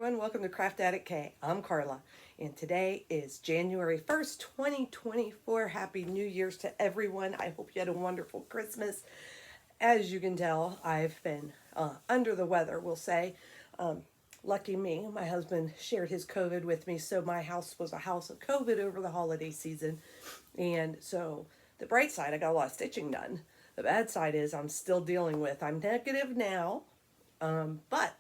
everyone. Welcome to Craft Addict K. I'm Carla, and today is January 1st, 2024. Happy New Year's to everyone. I hope you had a wonderful Christmas. As you can tell, I've been under the weather, we'll say. Lucky me, my husband shared his COVID with me, so my house was a house of COVID over the holiday season. And so the bright side, I got a lot of stitching done. The bad side is I'm still dealing with, I'm negative now, but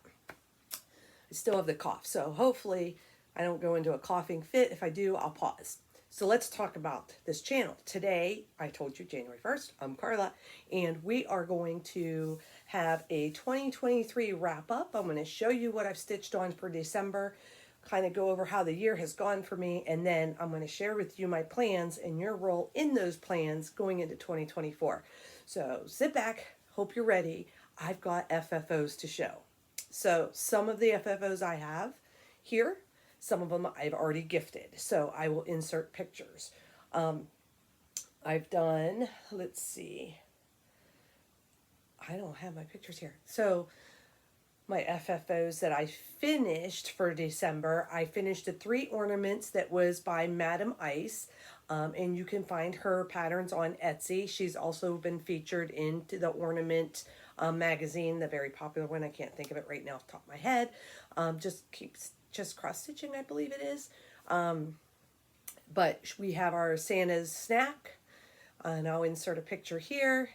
I still have the cough. So hopefully I don't go into a coughing fit. If I do, I'll pause. So let's talk about this channel. Today, I told you January 1st, I'm Carla, and we are going to have a 2023 wrap up. I'm going to show you what I've stitched on for December, kind of go over how the year has gone for me, and then I'm going to share with you my plans and your role in those plans going into 2024. So sit back, hope you're ready. I've got FFOs to show. So some of the FFOs I have here, some of them I've already gifted. So I will insert pictures. I've done, let's see, I don't have my pictures here. So my FFOs that I finished for December, I finished the 3 ornaments that was by Madam Ice. And you can find her patterns on Etsy. She's also been featured into the Ornament magazine, the very popular one. I can't think of it right now off the top of my head. Just cross stitching, I believe it is. But we have our Santa's snack, and I'll insert a picture here.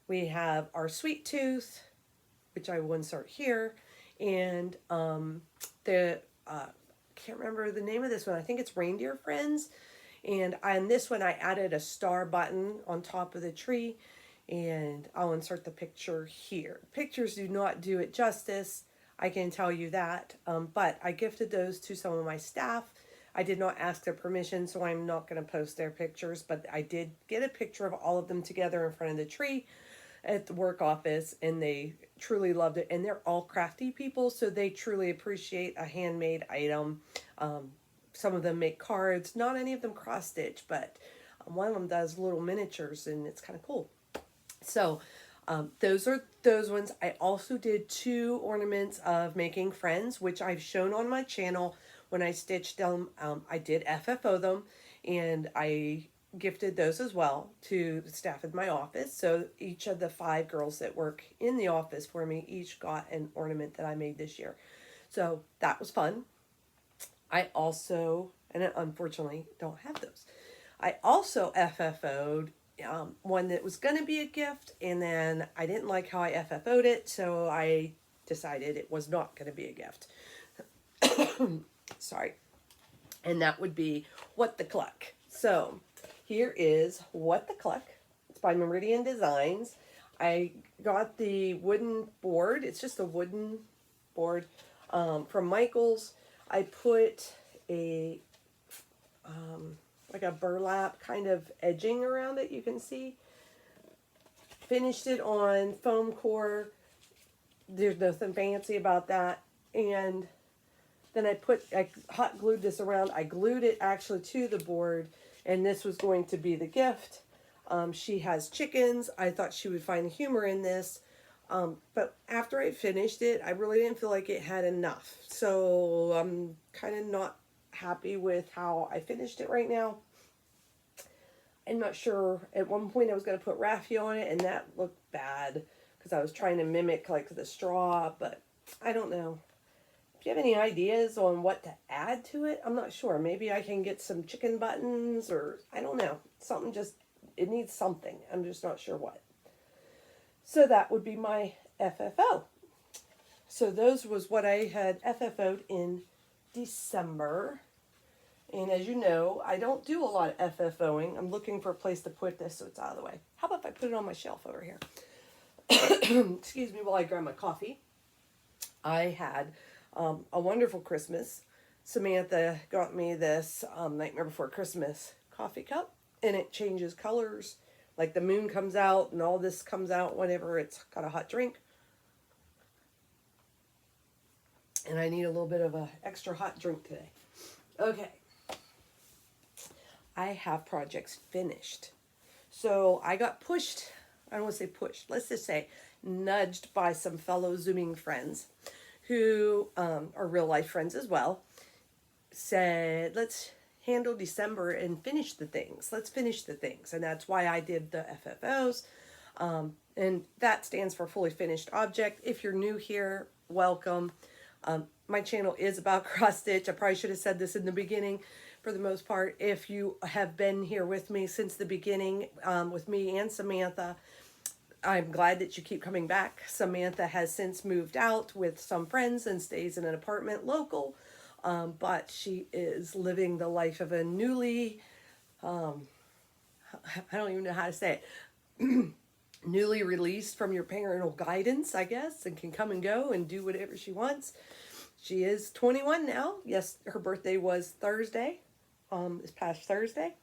We have our sweet tooth, which I will insert here, and can't remember the name of this one. I think it's Reindeer Friends. And on this one, I added a star button on top of the tree, and I'll insert the picture here. Pictures do not do it justice, I can tell you that, but I gifted those to some of my staff. I did not ask their permission, so I'm not going to post their pictures, but I did get a picture of all of them together in front of the tree at the work office, and they truly loved it. And they're all crafty people, so they truly appreciate a handmade item. Some of them make cards, not any of them cross stitch, but one of them does little miniatures, and it's kind of cool. So those are those ones. I also did 2 ornaments of Making Friends, which I've shown on my channel. When I stitched them, I did FFO them, and I gifted those as well to the staff in my office. So each of the 5 girls that work in the office for me each got an ornament that I made this year. So that was fun. I also, and unfortunately don't have those, I also FFO'd one that was going to be a gift, and then I didn't like how I FFO'd it, so I decided it was not going to be a gift. Sorry. And that would be What the Cluck. So here is What the Cluck. It's by Meridian Designs. I got the wooden board. It's just a wooden board from Michaels. I put a like a burlap kind of edging around it, you can see. Finished it on foam core. There's nothing fancy about that. And then I hot glued this around. I glued it actually to the board, and this was going to be the gift. She has chickens. I thought she would find humor in this. But after I finished it, I really didn't feel like it had enough. So I'm kind of not happy with how I finished it right now. I'm not sure. At one point I was going to put raffia on it, and that looked bad because I was trying to mimic like the straw, but I don't know. If you have any ideas on what to add to it, I'm not sure. Maybe I can get some chicken buttons, or I don't know. Something just, it needs something. I'm just not sure what. So that would be my FFO. So those was what I had FFO'd in December. And as you know, I don't do a lot of FFOing. I'm looking for a place to put this so it's out of the way. How about if I put it on my shelf over here? Excuse me while I grab my coffee. I had a wonderful Christmas. Samantha got me this Nightmare Before Christmas coffee cup, and it changes colors. Like the moon comes out and all this comes out whenever it's got a hot drink. And I need a little bit of an extra hot drink today. Okay. I have projects finished. So I got pushed, I don't want to say pushed, let's just say nudged by some fellow Zooming friends who are real life friends as well, said, let's handle December and finish the things. Let's finish the things. And that's why I did the FFOs. And that stands for fully finished object. If you're new here, welcome. My channel is about cross stitch. I probably should have said this in the beginning. For the most part, if you have been here with me since the beginning, with me and Samantha, I'm glad that you keep coming back. Samantha has since moved out with some friends and stays in an apartment local, but she is living the life of a newly, I don't even know how to say it, newly released from your parental guidance, I guess, and can come and go and do whatever she wants. She is 21 now. Yes, her birthday was Thursday, this past Thursday.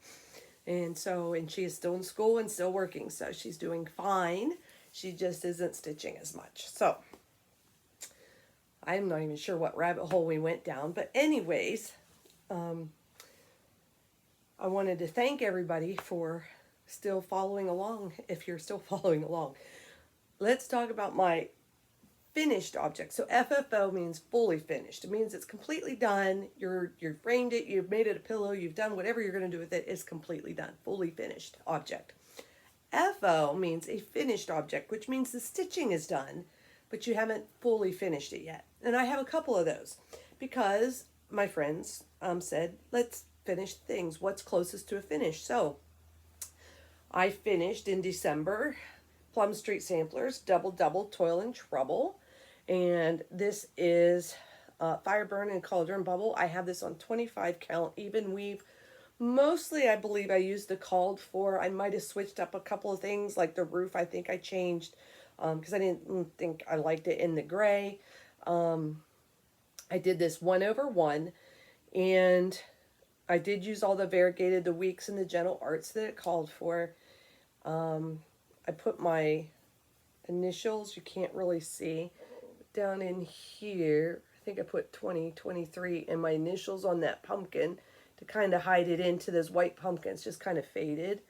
And she is still in school and still working. So she's doing fine. She just isn't stitching as much. So I'm not even sure what rabbit hole we went down. But anyways, I wanted to thank everybody for still following along, if you're still following along. Let's talk about my finished object. So FFO means fully finished. It means it's completely done. You're framed it, you've made it a pillow, you've done whatever you're going to do with it. It's completely done, fully finished object. FO means a finished object, which means the stitching is done, but you haven't fully finished it yet. And I have a couple of those because my friends said, let's finish things. What's closest to a finish? So I finished in December Plum Street Samplers, Double Double Toil and Trouble. And this is Fireburn and Cauldron Bubble. I have this on 25 count even weave. Mostly I believe I used the called for. I might have switched up a couple of things like the roof. I think I changed because I didn't think I liked it in the gray. I did this 1/1 and I did use all the variegated, the weeks, and the gentle arts that it called for. I put my initials, you can't really see, down in here. I think I put 2023 and my initials on that pumpkin to kind of hide it into those white pumpkins, just kind of faded.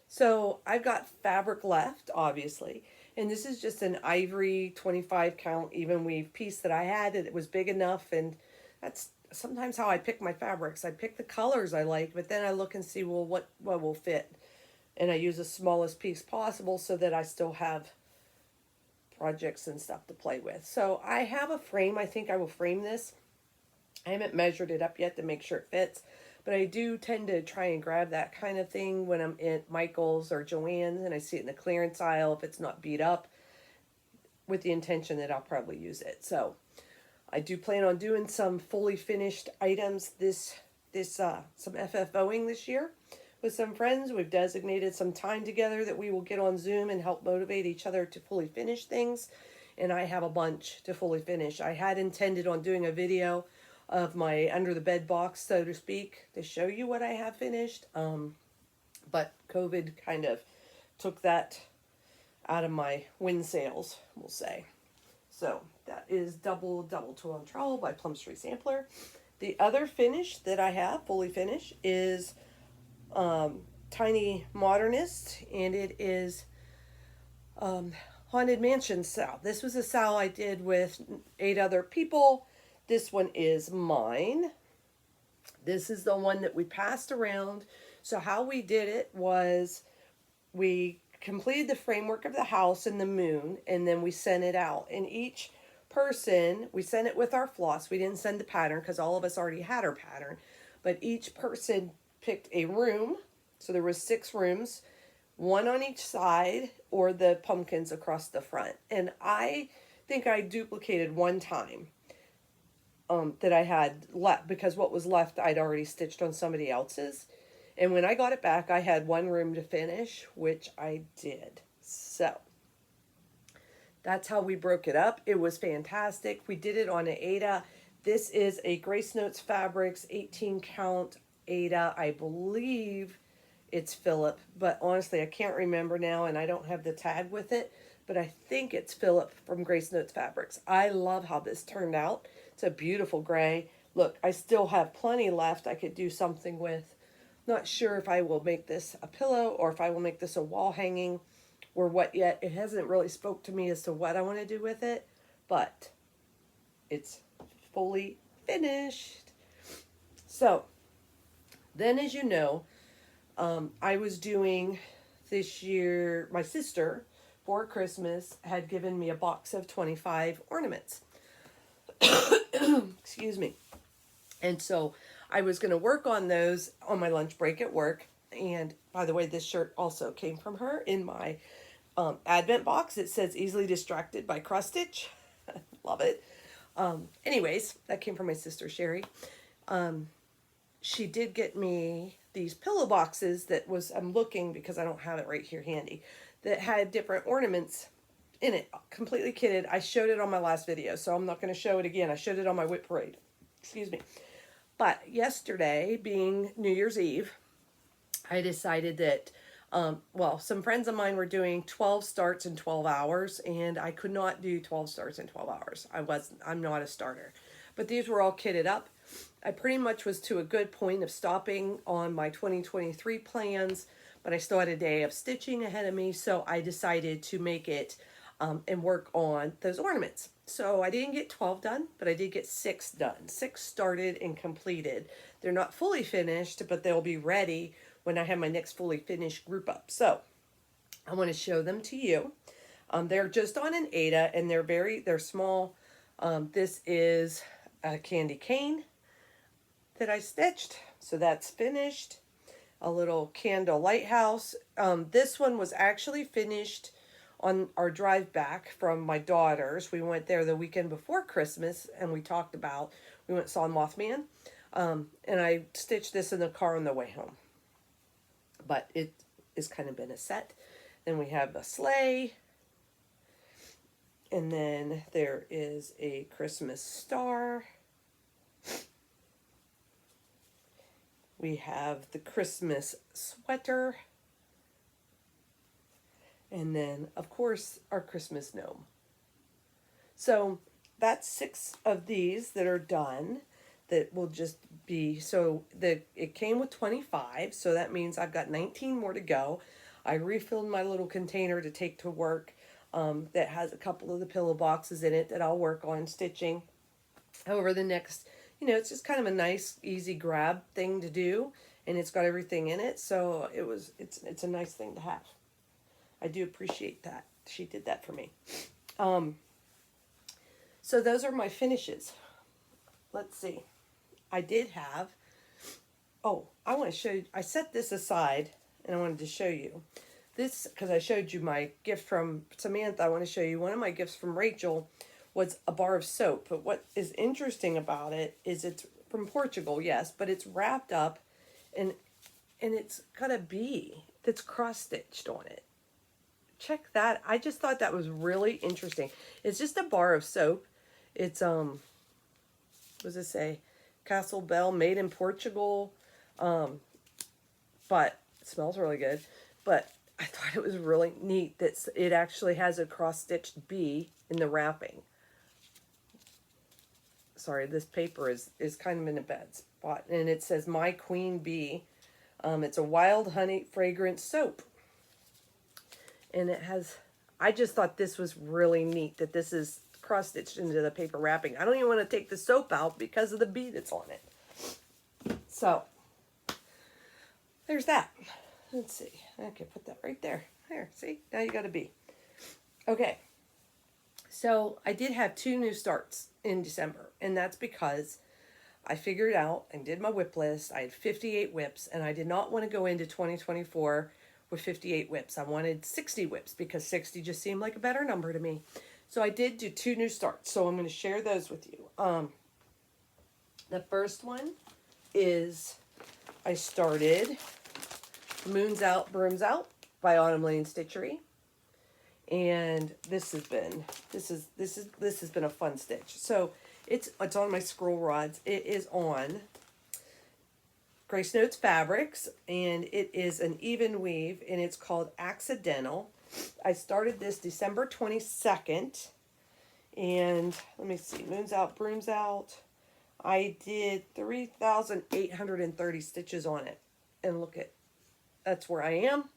So I've got fabric left, obviously, and this is just an ivory 25 count even weave piece that I had, and it was big enough, and that's sometimes how I pick my fabrics. I pick the colors I like, but then I look and see, well, what will fit. And I use the smallest piece possible so that I still have projects and stuff to play with. So I have a frame. I think I will frame this. I haven't measured it up yet to make sure it fits. But I do tend to try and grab that kind of thing when I'm at Michael's or Joann's and I see it in the clearance aisle if it's not beat up, with the intention that I'll probably use it. So I do plan on doing some fully finished items some FFOing this year with some friends. We've designated some time together that we will get on Zoom and help motivate each other to fully finish things. And I have a bunch to fully finish. I had intended on doing a video of my under the bed box, so to speak, to show you what I have finished. But COVID kind of took that out of my wind sails, we'll say. So that is Double Double Toil and Trowel by Plum Street Sampler. The other finish that I have, fully finished, is Tiny Modernist, and it is Haunted Mansion Sow. This was a sow I did with 8 other people. This one is mine. This is the one that we passed around. So how we did it was we completed the framework of the house and the moon, and then we sent it out. And each person, we sent it with our floss. We didn't send the pattern because all of us already had our pattern. But each person picked a room. So there was 6 rooms, 1 on each side, or the pumpkins across the front. And I think I duplicated one time that I had left, because what was left I'd already stitched on somebody else's. And when I got it back, I had 1 room to finish, which I did. So that's how we broke it up. It was fantastic. We did it on an Aida. This is a Grace Notes Fabrics 18 count Aida. I believe it's Philip, but honestly I can't remember now, and I don't have the tag with it, but I think it's Philip from Grace Notes Fabrics. I love how this turned out. It's a beautiful gray. Look, I still have plenty left I could do something with. Not sure if I will make this a pillow or if I will make this a wall hanging or what yet. It hasn't really spoke to me as to what I want to do with it, but it's fully finished. So then, as you know, I was doing this year, my sister for Christmas had given me a box of 25 ornaments. Excuse me. And so I was going to work on those on my lunch break at work. And by the way, this shirt also came from her in my Advent box. It says easily distracted by cross stitch. Love it. Anyways, that came from my sister Sherry. She did get me these pillow boxes that was, I'm looking because I don't have it right here handy, that had different ornaments in it, completely kitted. I showed it on my last video, so I'm not going to show it again. I showed it on my WIP parade. Excuse me. But yesterday, being New Year's Eve, I decided that, well, some friends of mine were doing 12 starts in 12 hours, and I could not do 12 starts in 12 hours. I'm not a starter. But these were all kitted up. I pretty much was to a good point of stopping on my 2023 plans, but I still had a day of stitching ahead of me, so I decided to make it and work on those ornaments. So I didn't get 12 done, but I did get 6 done. 6 started and completed. They're not fully finished, but they'll be ready when I have my next fully finished group up. So I want to show them to you. They're just on an Aida, and they're small. This is a candy cane that I stitched, so that's finished. A little candle lighthouse. This one was actually finished on our drive back from my daughters. We went there the weekend before Christmas, and we went and saw Mothman, and I stitched this in the car on the way home. But it has kind of been a set. Then we have a sleigh, and then there is a Christmas star. We have the Christmas sweater. And then, of course, our Christmas gnome. So that's 6 of these that are done. That will just be, it came with 25. So that means I've got 19 more to go. I refilled my little container to take to work that has a couple of the pillow boxes in it that I'll work on stitching over the next, it's just kind of a nice, easy grab thing to do, and it's got everything in it, so it's a nice thing to have. I do appreciate that. She did that for me. So those are my finishes. Let's see. I did have, I want to show you, I set this aside, and I wanted to show you this, because I showed you my gift from Samantha. I want to show you one of my gifts from Rachel was a bar of soap. But what is interesting about it is it's from Portugal, yes, but it's wrapped up and it's got a bee that's cross-stitched on it. Check that. I just thought that was really interesting. It's just a bar of soap. It's, what does it say? Castle Bell, made in Portugal. But it smells really good. But I thought it was really neat that it actually has a cross-stitched bee in the wrapping. Sorry, this paper is kind of in a bad spot. And it says My Queen Bee. It's a wild honey fragrance soap. And it has, I just thought this was really neat that this is cross-stitched into the paper wrapping. I don't even want to take the soap out because of the bee that's on it. So, there's that. Let's see. I can put that right there. There, see? Now you got a bee. Okay. So, I did have 2 new starts in December. And that's because I figured out and did my WIP list. I had 58 WIPs, and I did not want to go into 2024 with 58 WIPs. I wanted 60 WIPs because 60 just seemed like a better number to me. So I did do 2 new starts. So I'm going to share those with you. The first one is I started Moon's Out, Brooms Out by Autumn Lane Stitchery. And this has been a fun stitch. So it's on my scroll rods. It is on Grace Notes Fabrics, and it is an even weave, and it's called Accidental. I started this December 22nd, and let me see, Moon's Out, Brooms Out. I did 3,830 stitches on it, and look at, that's where I am.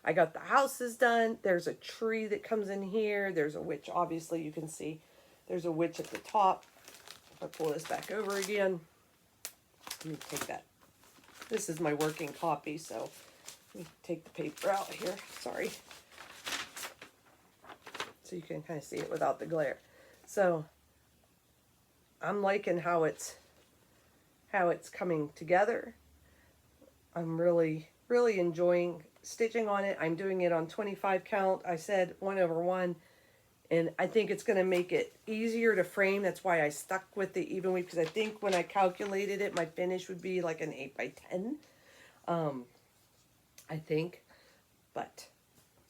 I got the houses done. There's a tree that comes in here. There's a witch, obviously you can see. There's a witch at the top. If I pull this back over again, let me take that. This is my working copy, so let me take the paper out here. Sorry. So you can kind of see it without the glare. So I'm liking how it's coming together. I'm really enjoying stitching on it. I'm doing it on 25 count. I said 1/1, and I think it's going to make it easier to frame. That's why I stuck with the even weave, because I think when I calculated it, my finish would be like an 8x10. I think, but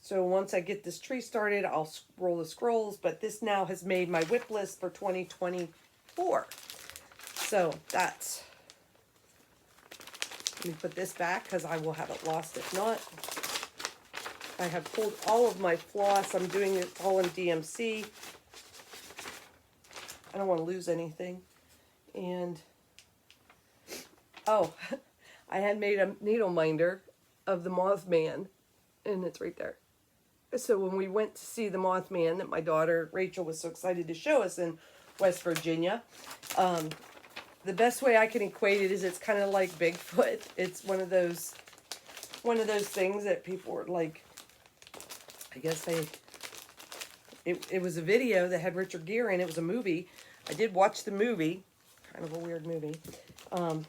so once I get this tree started, I'll roll the scrolls. But this now has made my whip list for 2024. So that's. Let me put this back because I will have it lost if not. I have pulled all of my floss. I'm doing it all in DMC. I don't want to lose anything. And, oh, I had made a needle minder of the Mothman, and it's right there. So when we went to see the Mothman that my daughter Rachel was so excited to show us in West Virginia, the best way I can equate it is it's kind of like Bigfoot. It's one of those things that people were like, I guess it was a video that had Richard Gere in it. It was a movie. I did watch the movie, kind of a weird movie. I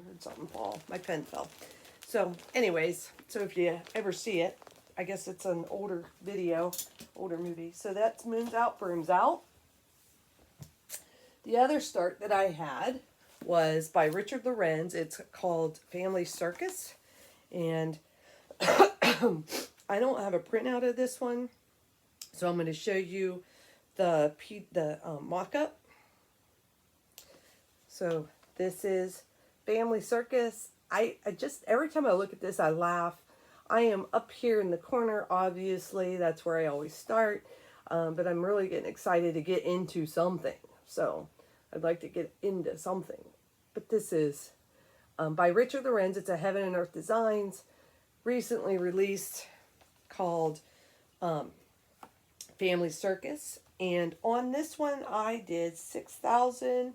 heard something fall. My pen fell. So anyways, so if you ever see it, I guess it's an older video, older movie. So that's Moons Out, Brooms Out. The other start that I had was by Richard Lorenz. It's called Family Circus. And I don't have a printout of this one. So I'm going to show you the mock-up. So this is Family Circus. I just, every time I look at this, I laugh. I am up here in the corner, obviously. That's where I always start. But I'm really getting excited to get into something. So I'd like to get into something. But this is by Richard Lorenz. It's a Heaven and Earth Designs. Recently released, called Family Circus. And on this one, I did 6,000, I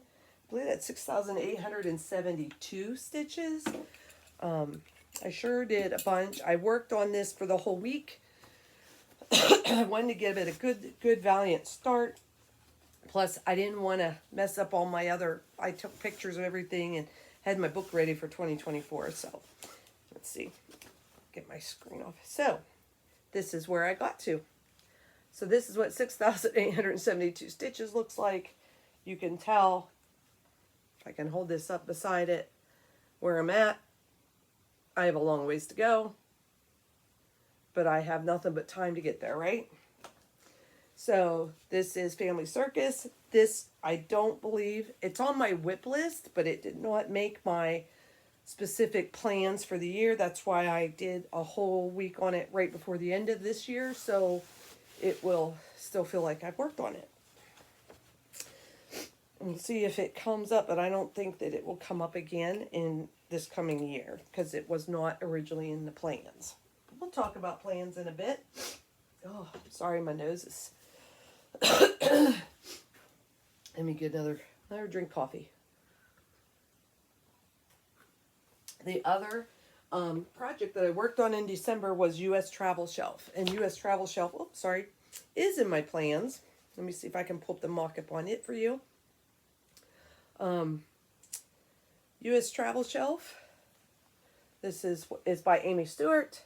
believe that's 6,872 stitches. I sure did a bunch. I worked on this for the whole week. I wanted to give it a good valiant start. Plus, I didn't want to mess up all my other, I took pictures of everything and had my book ready for 2024. So, let's see. Get my screen off. So, this is where I got to. So, this is what 6,872 stitches looks like. You can tell, if I can hold this up beside it, where I'm at. I have a long ways to go. But I have nothing but time to get there, right? So this is Family Circus. This, I don't believe, it's on my whip list, but it did not make my specific plans for the year. That's why I did a whole week on it right before the end of this year. So it will still feel like I've worked on it. We'll see if it comes up, but I don't think that it will come up again in this coming year because it was not originally in the plans. We'll talk about plans in a bit. Oh, sorry, my nose is... Let me get another drink coffee. The other project that I worked on in December was U.S. Travel Shelf. And U.S. Travel Shelf, oops, sorry, is in my plans. Let me see if I can pull up the mock-up on it for you. U.S. Travel Shelf. This is by Amy Stewart.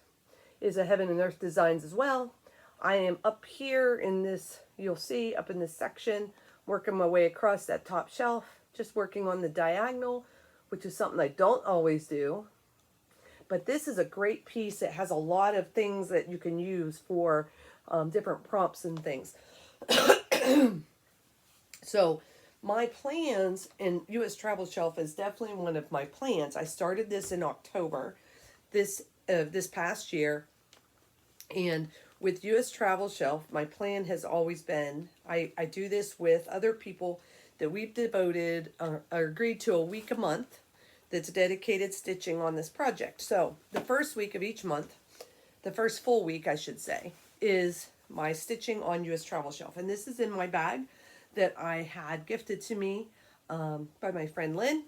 Is a Heaven and Earth Designs as well. I am up here in this, you'll see, up in this section, working my way across that top shelf, just working on the diagonal, which is something I don't always do. But this is a great piece. It has a lot of things that you can use for different prompts and things. So my plans, and U.S. Travel Shelf is definitely one of my plans. I started this in October this past year. And with U.S. Travel Shelf, my plan has always been, I do this with other people that we've devoted or agreed to a week a month that's dedicated stitching on this project. So the first week of each month, the first full week, I should say, is my stitching on US Travel Shelf. And this is in my bag that I had gifted to me by my friend Lynn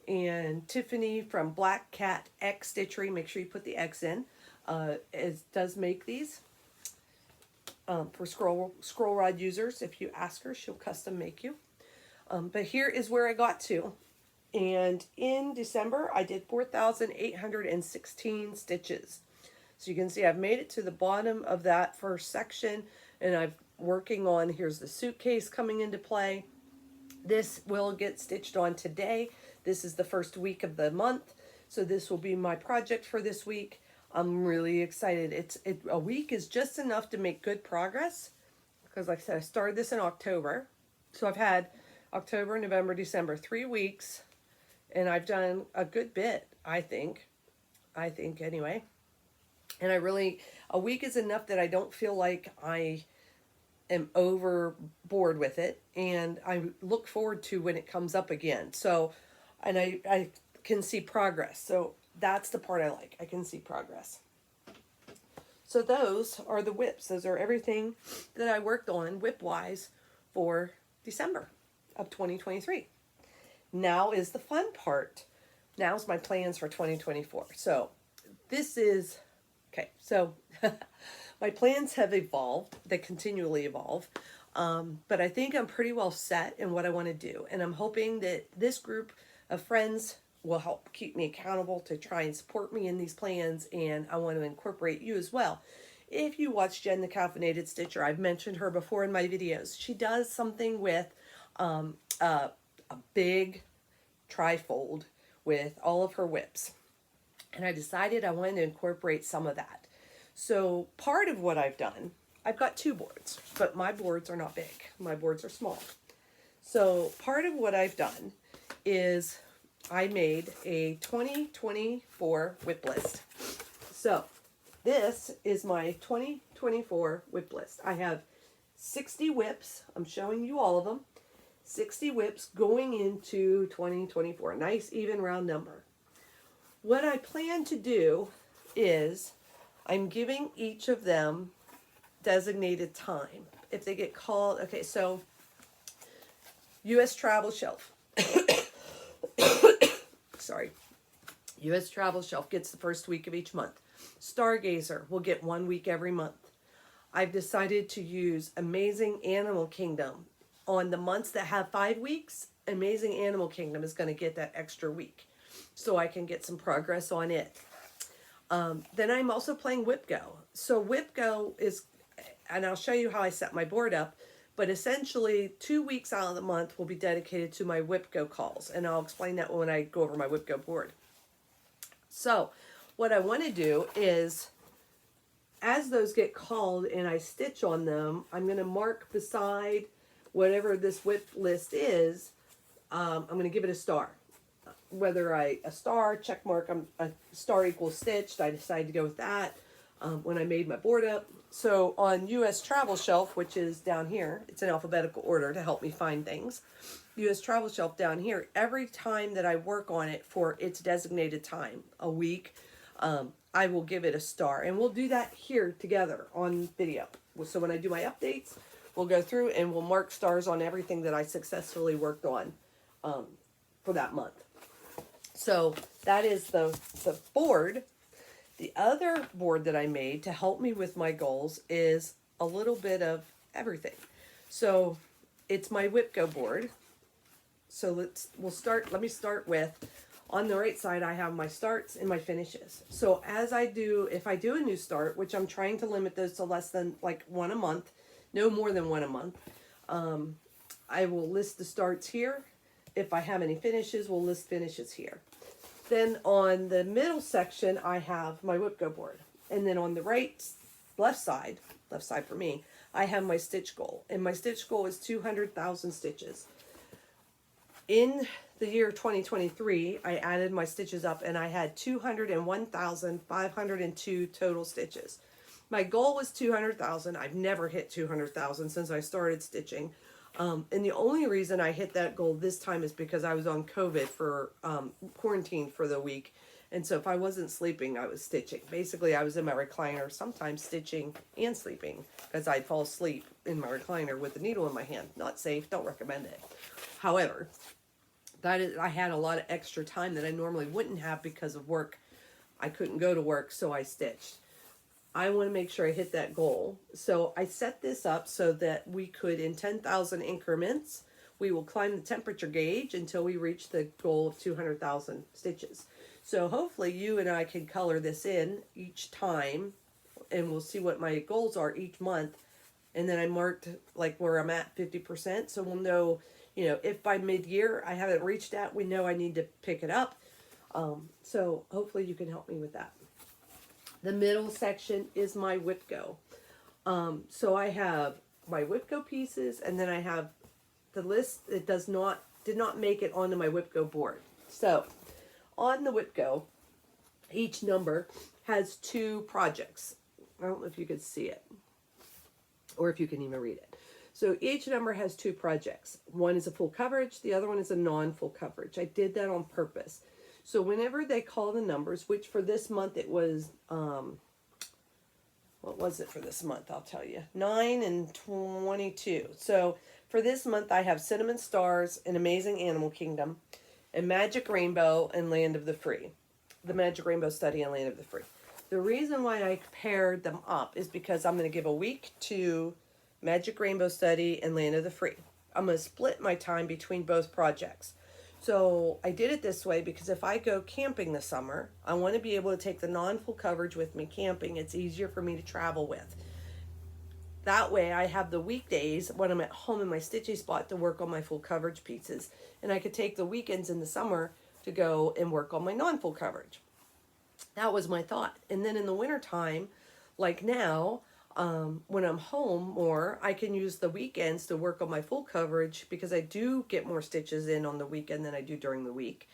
and Tiffany from Black Cat X Stitchery. Make sure you put the X in. It does make these for scroll rod users. If you ask her, she'll custom make you. But here is where I got to. And in December, I did 4,816 stitches. So you can see I've made it to the bottom of that first section, and I'm working on, here's the suitcase coming into play. This will get stitched on today. This is the first week of the month, so this will be my project for this week. I'm really excited. A week is just enough to make good progress, because like I said, I started this in October. So I've had October, November, December, 3 weeks, and I've done a good bit, I think anyway. And a week is enough that I don't feel like I am overboard with it, and I look forward to when it comes up again. So, and I can see progress. So that's the part I like. I can see progress. So those are the whips. Those are everything that I worked on whip-wise for December of 2023. Now is the fun part. Now's my plans for 2024. So this is, okay, so my plans have evolved. They continually evolve. But I think I'm pretty well set in what I want to do. And I'm hoping that this group of friends will help keep me accountable to try and support me in these plans. And I want to incorporate you as well. If you watch Jen the Caffeinated Stitcher, I've mentioned her before in my videos. She does something with a big trifold with all of her whips. And I decided I wanted to incorporate some of that. So part of what I've done, I've got 2 boards, but my boards are not big. My boards are small. So part of what I've done is I made a 2024 whip list. So this is my 2024 whip list. I have 60 whips. I'm showing you all of them. 60 whips going into 2024. Nice, even, round number. What I plan to do is I'm giving each of them designated time. If they get called, okay, so US Travel Shelf. Sorry. US Travel Shelf gets the first week of each month. Stargazer will get 1 week every month. I've decided to use Amazing Animal Kingdom. On the months that have 5 weeks, Amazing Animal Kingdom is going to get that extra week, so I can get some progress on it. Then I'm also playing Whip Go. So Whip Go is, and I'll show you how I set my board up, but essentially 2 weeks out of the month will be dedicated to my Whip Go calls, and I'll explain that when I go over my Whip Go board. So what I want to do is, as those get called and I stitch on them, I'm going to mark beside whatever this whip list is. I'm going to give it a star. Whether a star, check mark, a star equals stitched, I decided to go with that when I made my board up. So on US Travel Shelf, which is down here, it's in alphabetical order to help me find things. US Travel Shelf down here, every time that I work on it for its designated time, a week, I will give it a star. And we'll do that here together on video. So when I do my updates, we'll go through and we'll mark stars on everything that I successfully worked on for that month. So that is the board. The other board that I made to help me with my goals is a little bit of everything. So it's my Whip Go board. So let me start with, on the right side, I have my starts and my finishes. So if I do a new start, which I'm trying to limit those to less than like 1 a month, no more than 1 a month, I will list the starts here. If I have any finishes, we'll list finishes here. Then on the middle section, I have my Whip Go board. And then on the left side for me, I have my stitch goal. And my stitch goal is 200,000 stitches. In the year 2023, I added my stitches up and I had 201,502 total stitches. My goal was 200,000. I've never hit 200,000 since I started stitching. And the only reason I hit that goal this time is because I was on COVID for quarantine for the week. And so if I wasn't sleeping, I was stitching. Basically, I was in my recliner, sometimes stitching and sleeping, because I'd fall asleep in my recliner with the needle in my hand. Not safe, don't recommend it. However, I had a lot of extra time that I normally wouldn't have because of work. I couldn't go to work, so I stitched. I want to make sure I hit that goal. So I set this up so that we could, in 10,000 increments, we will climb the temperature gauge until we reach the goal of 200,000 stitches. So hopefully you and I can color this in each time, and we'll see what my goals are each month. And then I marked like where I'm at 50%. So we'll know, if by mid-year I haven't reached that, we know I need to pick it up. So hopefully you can help me with that. The middle section is my whip go. So I have my whip go pieces, and then I have the list that did not make it onto my whip go board. So on the whip go, each number has 2 projects. I don't know if you can see it or if you can even read it. So each number has 2 projects. One is a full coverage, the other one is a non-full coverage. I did that on purpose. So whenever they call the numbers, which for this month it was, what was it for this month? I'll tell you, 9 and 22. So for this month I have Cinnamon Stars and Amazing Animal Kingdom and Magic Rainbow and Land of the Free. The Magic Rainbow Study and Land of the Free. The reason why I paired them up is because I'm going to give a week to Magic Rainbow Study and Land of the Free. I'm going to split my time between both projects. So I did it this way because if I go camping this summer, I want to be able to take the non-full coverage with me camping. It's easier for me to travel with. That way I have the weekdays when I'm at home in my stitchy spot to work on my full coverage pieces. And I could take the weekends in the summer to go and work on my non-full coverage. That was my thought. And then in the wintertime, like now, when I'm home more, I can use the weekends to work on my full coverage because I do get more stitches in on the weekend than I do during the week.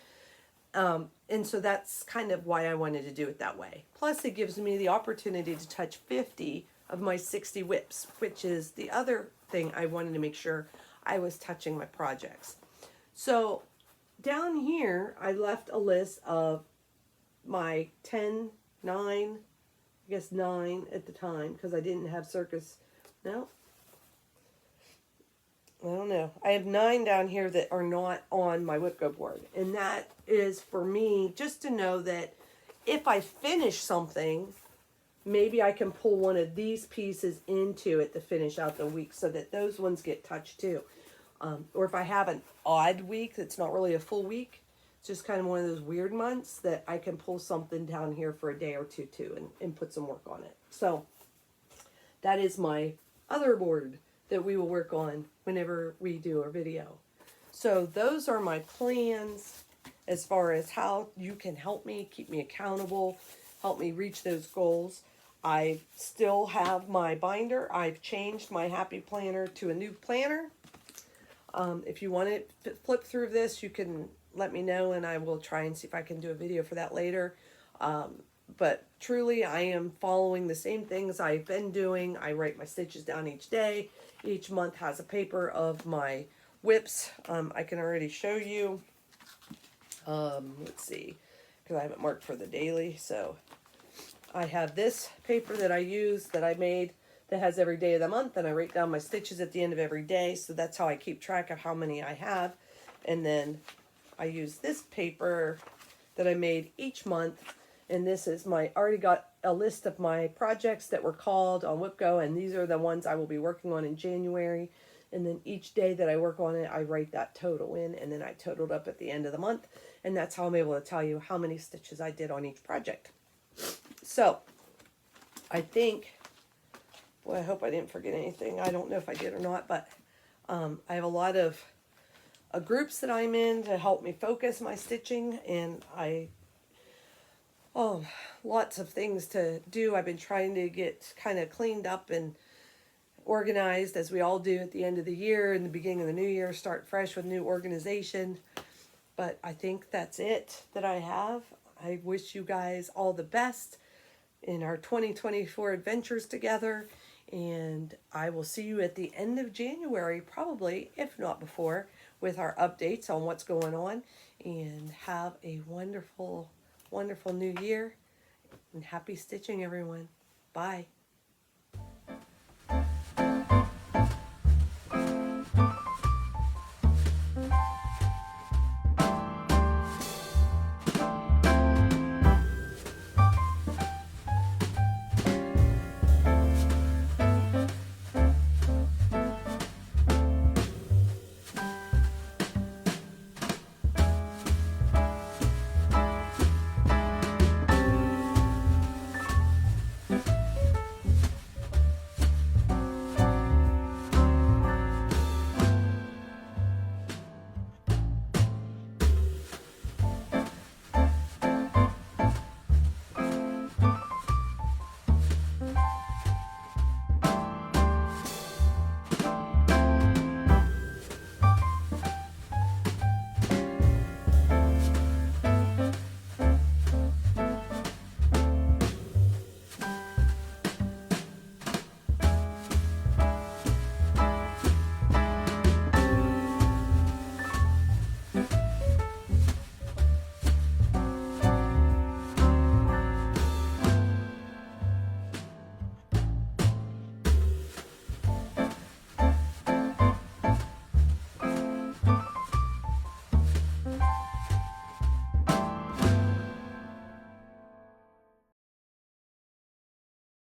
And so that's kind of why I wanted to do it that way. Plus it gives me the opportunity to touch 50 of my 60 whips, which is the other thing I wanted to make sure I was touching my projects. So down here, I left a list of my 10, 9, I guess 9 at the time, because I didn't have Circus. No, I don't know. I have 9 down here that are not on my whip go board. And that is for me just to know that if I finish something, maybe I can pull one of these pieces into it to finish out the week so that those ones get touched too. Or if I have an odd week that's not really a full week, it's just kind of one of those weird months that I can pull something down here for a day or two too and put some work on it. So that is my other board that we will work on whenever we do our video. So those are my plans as far as how you can help me, keep me accountable, help me reach those goals. I still have my binder. I've changed my Happy Planner to a new planner. If you want to flip through this, you can let me know and I will try and see if I can do a video for that later. But truly, I am following the same things I've been doing. I write my stitches down each day. Each month has a paper of my whips. I can already show you. Let's see, because I haven't marked for the daily. So I have this paper that I use that I made that has every day of the month, and I write down my stitches at the end of every day. So that's how I keep track of how many I have. And then I use this paper that I made each month. And this is already got a list of my projects that were called on WhipGo, and these are the ones I will be working on in January. And then each day that I work on it, I write that total in, and then I totaled up at the end of the month. And that's how I'm able to tell you how many stitches I did on each project. So, I think, boy, I hope I didn't forget anything. I don't know if I did or not, but I have a lot of groups that I'm in to help me focus my stitching, and lots of things to do. I've been trying to get kind of cleaned up and organized, as we all do at the end of the year and the beginning of the new year, start fresh with new organization. But I think that's it that I have. I wish you guys all the best in our 2024 adventures together, and I will see you at the end of January, probably, if not before, with our updates on what's going on. And have a wonderful wonderful new year, and happy stitching, everyone. Bye.